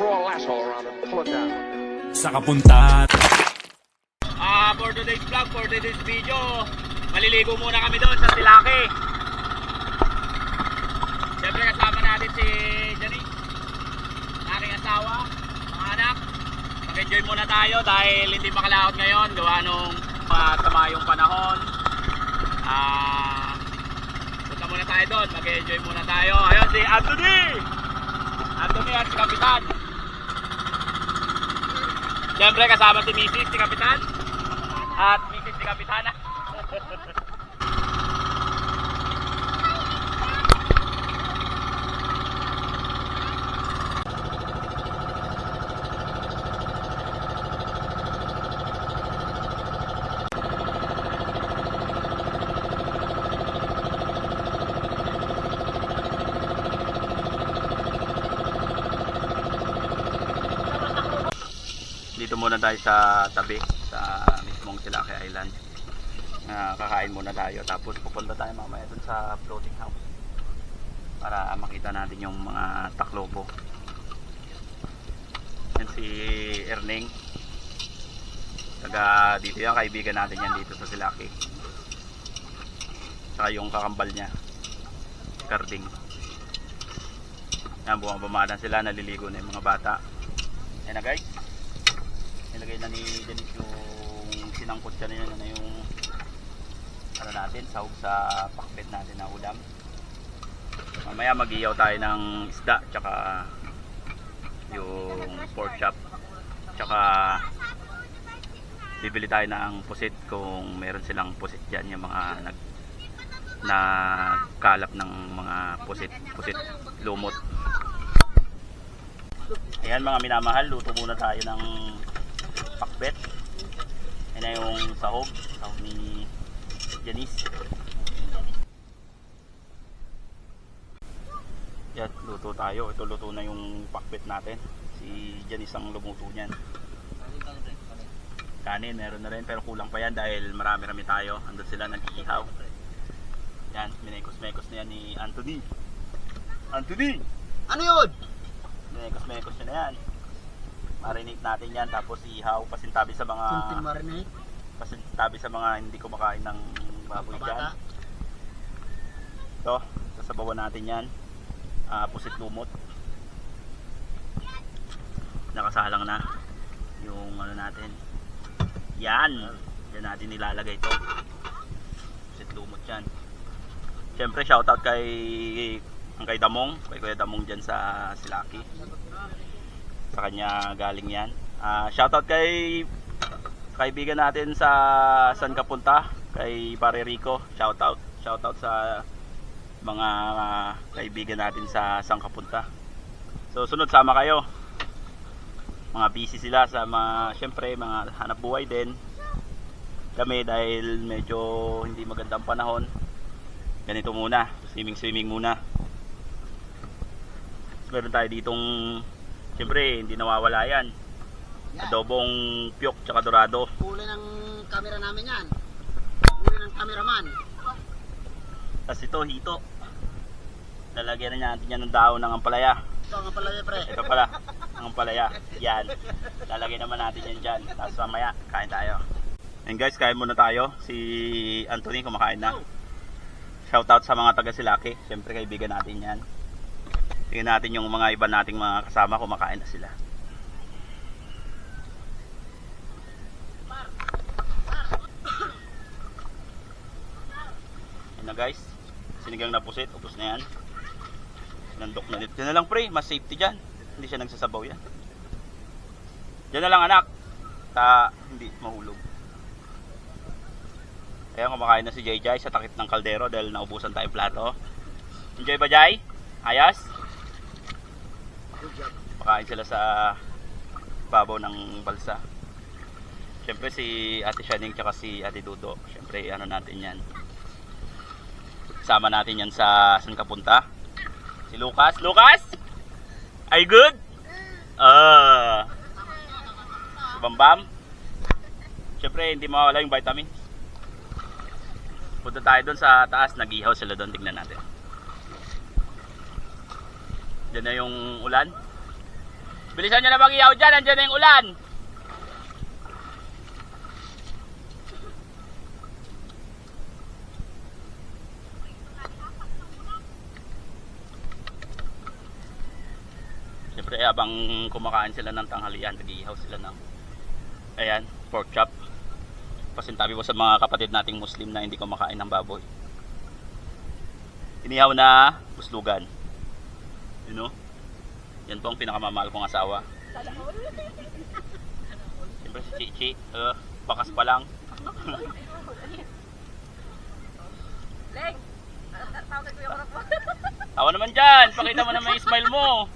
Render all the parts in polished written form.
throw a lasso around him, pull it down. Sa kapuntahan. For today's vlog, for today's video, maliligo muna kami doon sa Silaki. Siyempre kasama natin si Janice, aking asawa, mga anak. Mag-enjoy muna tayo dahil hindi makalakot ngayon gawa nung masama yung panahon. Punta muna tayo doon, mag-enjoy muna tayo. Ayun si Anthony at si Kapitan. Siyempre kasama si Mrs. si Kapitan at Mrs. si Kapitana. Dito muna tayo sa tabi, sa mismong Silaki Island. Kakain muna tayo, tapos pupunta tayo mamaya dun sa floating house para makita natin yung mga taklopo. Yan si Erning, taga dito yan, kaibigan natin yan dito sa Silaki. Saka yung kakambal niya, Carding. Yan, bumabamadan sila, naliligo na yung mga bata. Yan na guys, nilagay na ni Denise yung sinangkot ka na yun, na yung ano natin, sahog sa pakbet natin na ulam. Mamaya mag-iyaw tayo ng isda, tsaka yung pork chop, tsaka bibili tayo ng pusit kung meron silang pusit dyan, yung mga nagkalap ng mga pusit lumot. Ayan mga minamahal, luto muna tayo ng pakbet. Ayan na yung sahog ni Janice. Yan, luto tayo. Ito luto na yung pakbet natin. Si Janice ang lumuto niyan. Kanin meron na rin pero kulang pa yan dahil marami-rami tayo. Andun sila nag-iihaw. Yan, minekos-mekos na yan ni Anthony. Anthony! Ano yun? Minekos-mekos na yan. Marinate natin yan, tapos ihaw, pasintabi sa mga pasintabi sa mga hindi kumakain ng baboy dyan. Ito, sasabawan natin yan. Pusit lumot. Nakasalang na yung ano natin. Yan, yan natin nilalagay ito. Pusit lumot yan. Siyempre shoutout kay Damong, kay Kuya Damong dyan sa Silaki. Sa kanya galing yan. Shoutout kay kaibigan natin sa San Kapunta, kay Pare Rico. Shoutout sa mga kaibigan natin sa San Kapunta. So sunod, sama kayo. Mga busy sila sa syempre mga hanap buhay din. Kami dahil medyo hindi magandang panahon, ganito muna, swimming muna. Meron tayo ditong, siyempre hindi nawawala yan, adobong piyok tsaka dorado. Huli ng camera namin yan. Huli ng cameraman. Tapos ito, hito. Lalagyan na natin yan ng daon ng ampalaya. Ito ang ampalaya, pre. Ito pala, ang ampalaya. Yan. Lalagyan naman natin yan dyan. Tapos mamaya, kain tayo. And guys, kain muna tayo. Si Anthony kumakain na. Shoutout sa mga taga Silaki. Siyempre kaibigan natin yan. Tingnan natin yung mga iba nating mga kasama, kumakain na sila. Yan na guys, sinigang na pusit, ubos na yan. Sinandok na dito. Yan na lang pre, mas safety dyan. Hindi siya nagsasabaw yan. Yan na lang anak, hindi mahulog. Ayan, kumakain na si Jay sa takip ng kaldero dahil naubusan tayong plato. Enjoy ba Jay? Ayos? Pakain sila sa babaw ng balsa. Siyempre si Ate Shaning tsaka si Ate Dudo, siyempre ano natin yan, sama natin yan sa San Kapunta. Si Lucas, are you good? Si Bambam, siyempre hindi mawala yung vitamin. Punta tayo doon sa taas, nag-ihaw sila doon, tignan natin. Diyan na yung ulan. Bilisan nyo na mag-ihaw dyan, andyan na yung ulan. Siyempre habang kumakain sila ng tanghalian, nag-ihaw sila ng ayan, pork chop. Pasintabi ko sa mga kapatid nating Muslim na hindi kumakain ng baboy. Inihaw na buslugan. You know? Yan po ang pinakamamahal kong asawa. Siyempre si Chichi, bakas pa lang. Leg! Tawag ko yung mo. Tawa naman dyan, pakita mo naman yung smile mo.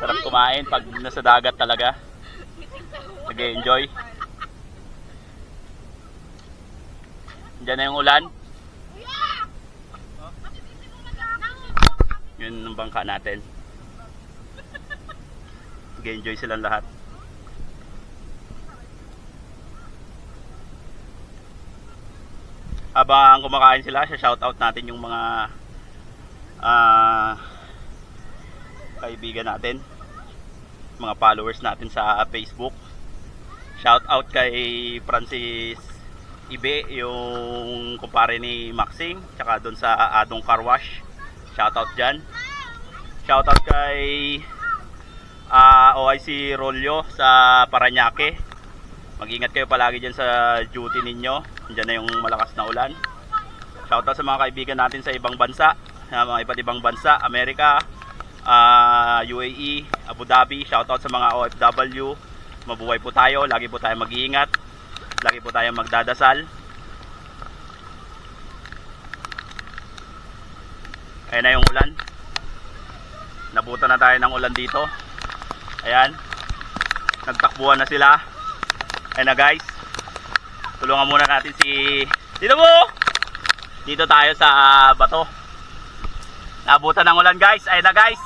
Sarap kumain pag nasa dagat talaga. Nag-enjoy. Diyan na yung ulan. Yun ang bangka natin. Nag-enjoy silang lahat. Habang kumakain sila, shoutout natin yung mga kaibigan natin, mga followers natin sa Facebook. Shoutout kay Francis Ibe, yung kumpare ni Maxim, tsaka doon sa Adong Car Wash. Shoutout dyan. Shoutout kay OIC Rolyo sa Paranaque. Mag-ingat kayo palagi dyan sa duty ninyo. Diyan na yung malakas na ulan. Shoutout sa mga kaibigan natin sa ibang bansa, mga iba't ibang bansa, Amerika, UAE, Abu Dhabi. Shoutout sa mga OFW. Mabuhay po tayo, lagi po tayo mag-iingat, lagi po tayo magdadasal. Ayan na yung ulan. Nabutan na tayo ng ulan dito. Ayan, nagtakbuhan na sila. Ayan na guys, tulungan muna natin si dito mo. Dito tayo sa bato. Nabutan ng ulan guys. Ayan na guys,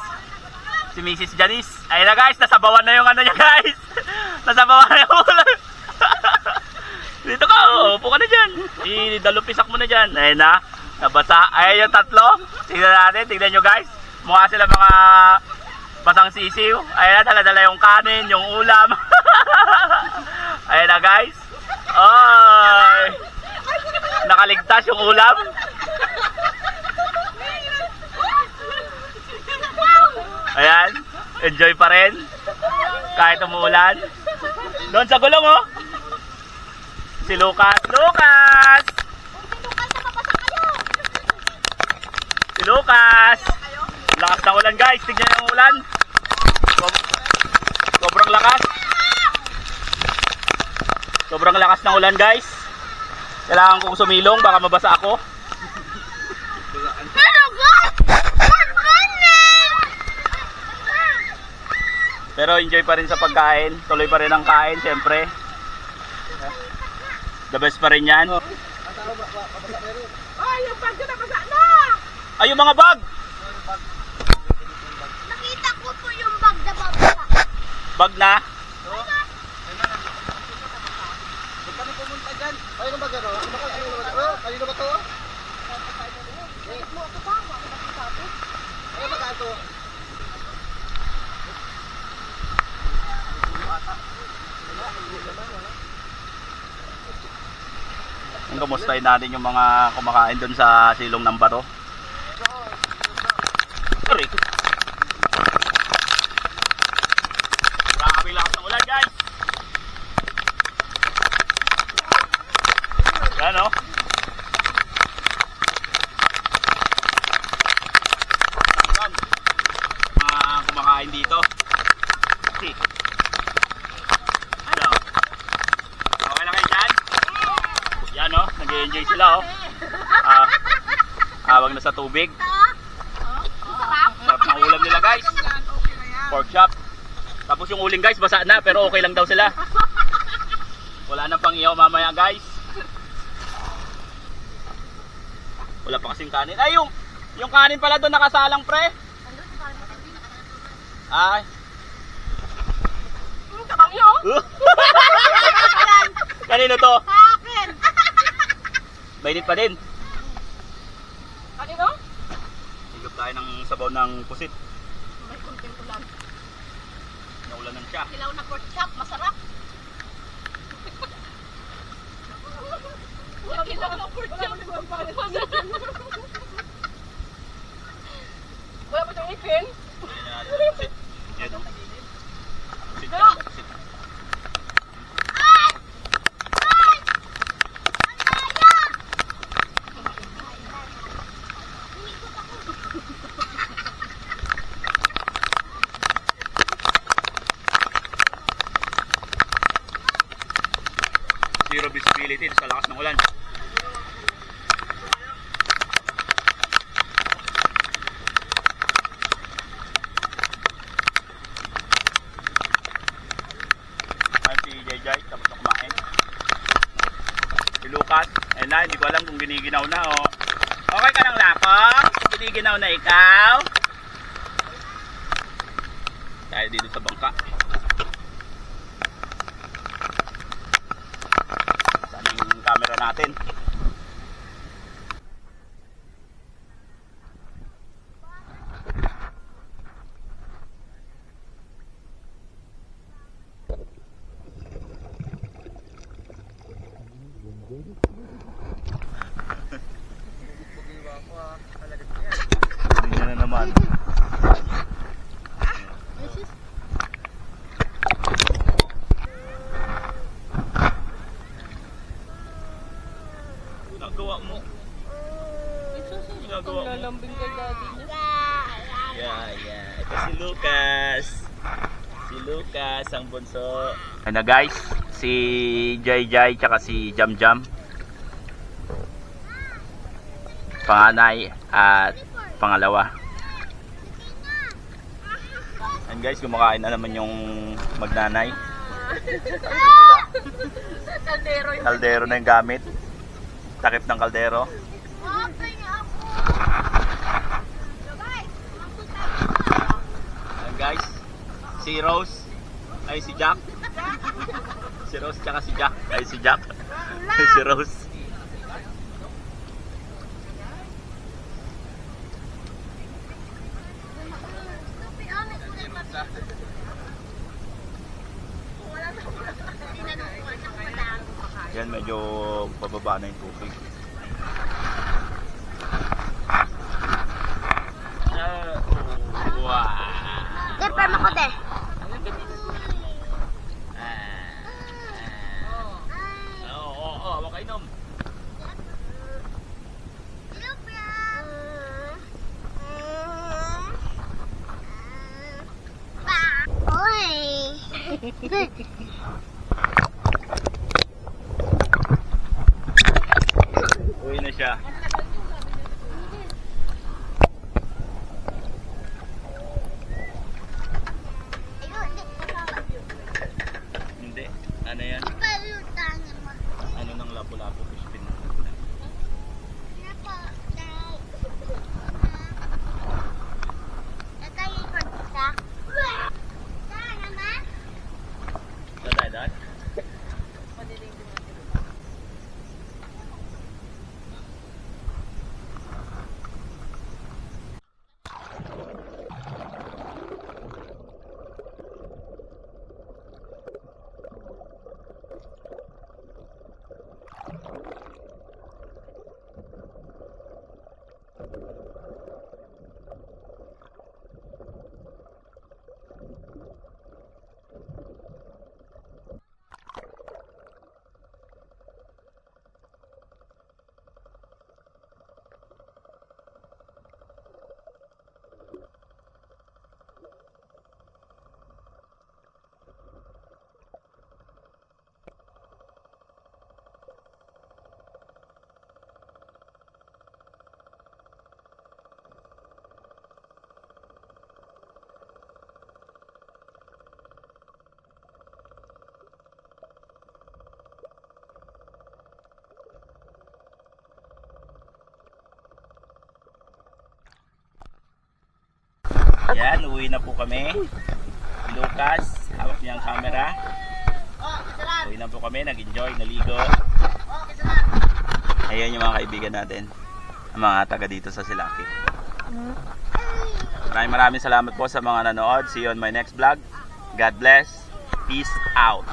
si Mrs. Janice. Ayan na guys, nasabawan na yung ano niya guys. Nasabawan na yung ulan. Dito ka, upo ka na dyan. Idalupisak mo na dyan. Ayan na, nabasa. Ayan yung tatlo. Tignan natin, tignan nyo guys. Mukha sila mga basang sisiw. Ayan na, dala-dala yung kanin, yung ulam. Ayan na guys. Oy, nakaligtas yung ulam. Ayan, enjoy pa rin kahit umuulan. Doon sa gulong oh, si Lucas. Lucas! Si Lucas! Lakas ng ulan guys, tignan yung ulan. Sobrang lakas. Sobrang lakas ng ulan guys. Kailangan kong sumilong, baka mabasa ako. Pero enjoy pa rin sa pagkain. Tuloy pa rin ang kain, syempre. The best pa rin yan. Ay, yung bag na basa na! Ay, yung mga bag! Nakita ko po yung bag na babasa. Bag na? Kami pumunta dyan. Ay, ano ba gano'n? Kanino ba to? Mo ako ba? Ako nakitabi. Ano ba gato? Ang kamustahin natin yung mga kumakain doon sa silong ng bato. Sorry. Grabe lakas ng ulan guys. Yan o. Mga kumakain dito. Si. Ano? Okay lang kayo dyan? Yan o, nag-enjoy sila o. Awag na sa tubig. Sarap ng ulam nila guys. Pork chop. Tapos yung uling guys, basa na pero okay lang daw sila. Wala na pang iyaw mamaya guys. Wala pa kasing kanin. Ay, yung kanin pala doon nakasalang pre. Ay. Kabang yun? Kanino to? Akin! Mainit pa din. Kanino? Higop tayo ng sabaw. sabaw ng pusit. May kunting ulan. Naulanan siya. Hilaw na pork chop, masarap. Hilaw na pork chop. Wala ba itong ipin? Pusit. Yan o. Pusit Pero- yan, pusit. Zero visibility sa lakas ng ulan. Ayan si Jay, tapos na kumain. Si Lucas, ayun na, hindi ko alam kung giniginaw na o. Okay ka ng lakong? Giniginaw na ikaw? Tayo dito sa bangka. Saan yung camera natin? Hindi na naman. Ginagawa mo. Ginagawa mo. Lalambing kay daddy niya. Yeah. Ito si Lucas. Si Lucas, ang bunso. Ano guys, si Jay tsaka si Jam. Panganay at pangalawa. And guys, kumakain na naman yung magnanay. Kaldero yun. Kaldero na yung gamit. Takip ng kaldero. And guys, si Rose ay si Jack. Si Rose tsaka si Jack ay si Jack. Si Rose. Yan, medyo pababa na yung tubig. Wow. Depre mo ko, te. Oo, makainom. Uwi na siya. Hindi. Ano yan? Ano ng lapu-lapu fish pin? Dadaan? Yan, uwi na po kami. Lucas, hawak niya ang camera. Uwi na po kami, nag-enjoy, naligo. Ayan yung mga kaibigan natin, ang mga taga dito sa Silaki. Maraming salamat po sa mga nanood. See you on my next vlog. God bless. Peace out.